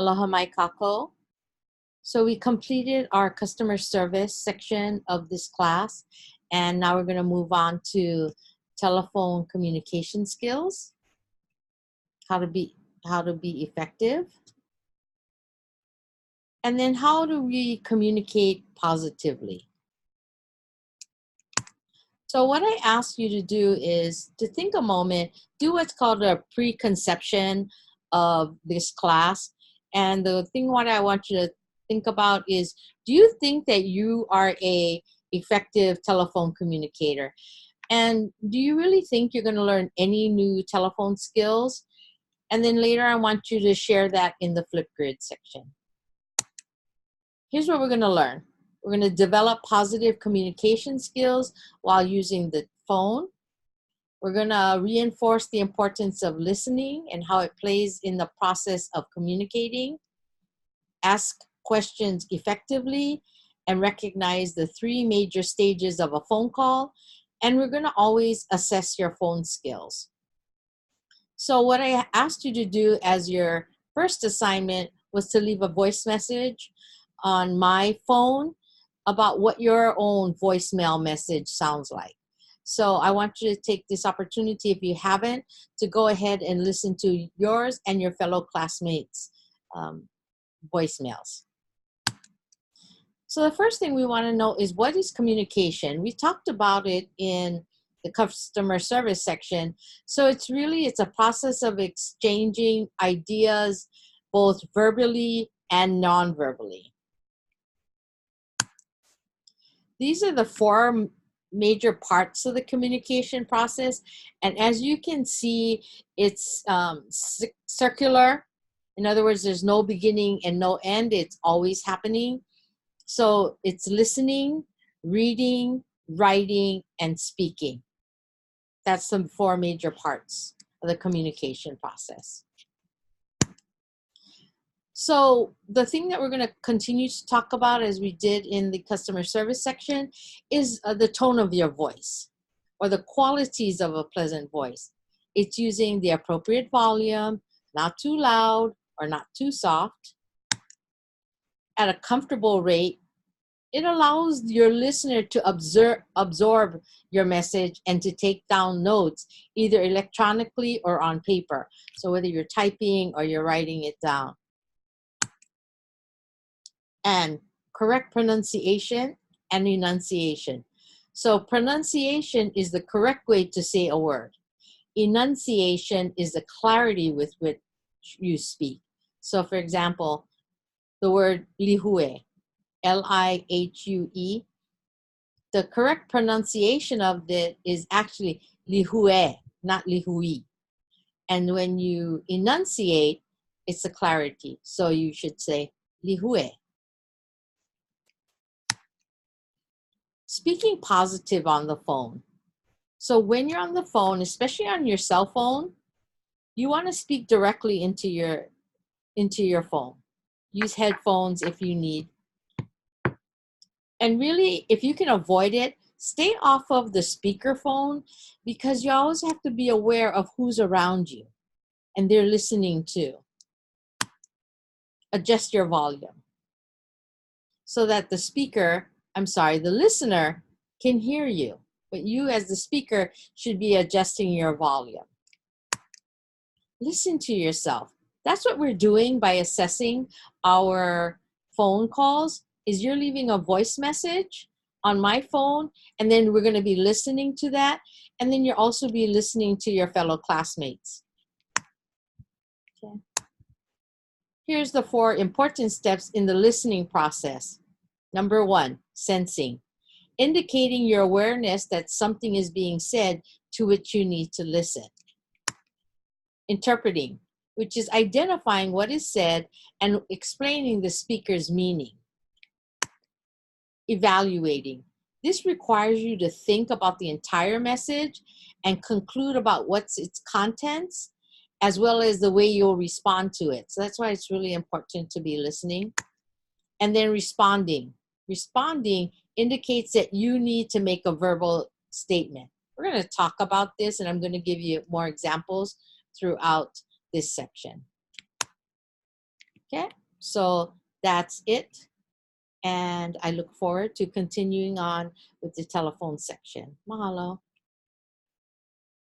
Aloha mai kako. So we completed our customer service section of this class, and now we're going to move on to telephone communication skills, how to be effective, and then how do we communicate positively. So what I ask you to do is to think a moment, do what's called a preconception of this class. And the thing what I want you to think about is, do you think that you are a effective telephone communicator? And do you really think you're going to learn any new telephone skills? And then later I want you to share that in the Flipgrid section. Here's what we're going to learn. We're going to develop positive communication skills while using the phone. We're going to reinforce the importance of listening and how it plays in the process of communicating. Ask questions effectively and recognize the 3 major stages of a phone call. And we're going to always assess your phone skills. So what I asked you to do as your first assignment was to leave a voice message on my phone about what your own voicemail message sounds like. So I want you to take this opportunity, if you haven't, to go ahead and listen to yours and your fellow classmates' voicemails. So the first thing we want to know is, what is communication? We talked about it in the customer service section. So it's a process of exchanging ideas, both verbally and non-verbally. These are the 4 major parts of the communication process. And as you can see, it's circular. In other words, there's no beginning and no end. It's always happening. So it's listening, reading, writing, and speaking. That's the 4 major parts of the communication process. So the thing that we're going to continue to talk about, as we did in the customer service section, is the tone of your voice, or the qualities of a pleasant voice. It's using the appropriate volume, not too loud or not too soft, at a comfortable rate. It allows your listener to absorb your message and to take down notes, either electronically or on paper. So whether you're typing or you're writing it down. And correct pronunciation and enunciation. So pronunciation is the correct way to say a word. Enunciation is the clarity with which you speak. So for example, the word lihue, L-I-H-U-E, the correct pronunciation of it is actually lihue, not lihui. And when you enunciate, it's the clarity. So you should say lihue. Speaking positive on the phone. So when you're on the phone, especially on your cell phone, you want to speak directly into your phone. Use headphones if you need. And really, if you can avoid it, stay off of the speakerphone, because you always have to be aware of who's around you and they're listening too. Adjust your volume so that the listener can hear you, but you as the speaker should be adjusting your volume. Listen to yourself. That's what we're doing by assessing our phone calls, is you're leaving a voice message on my phone, and then we're going to be listening to that, and then you'll also be listening to your fellow classmates. Okay. Here's the 4 important steps in the listening process. Number 1, sensing. Indicating your awareness that something is being said to which you need to listen. Interpreting, which is identifying what is said and explaining the speaker's meaning. Evaluating. This requires you to think about the entire message and conclude about what's its contents, as well as the way you'll respond to it. So that's why it's really important to be listening. And then responding. Responding indicates that you need to make a verbal statement. We're going to talk about this, and I'm going to give you more examples throughout this section. Okay, so that's it. And I look forward to continuing on with the telephone section. Mahalo.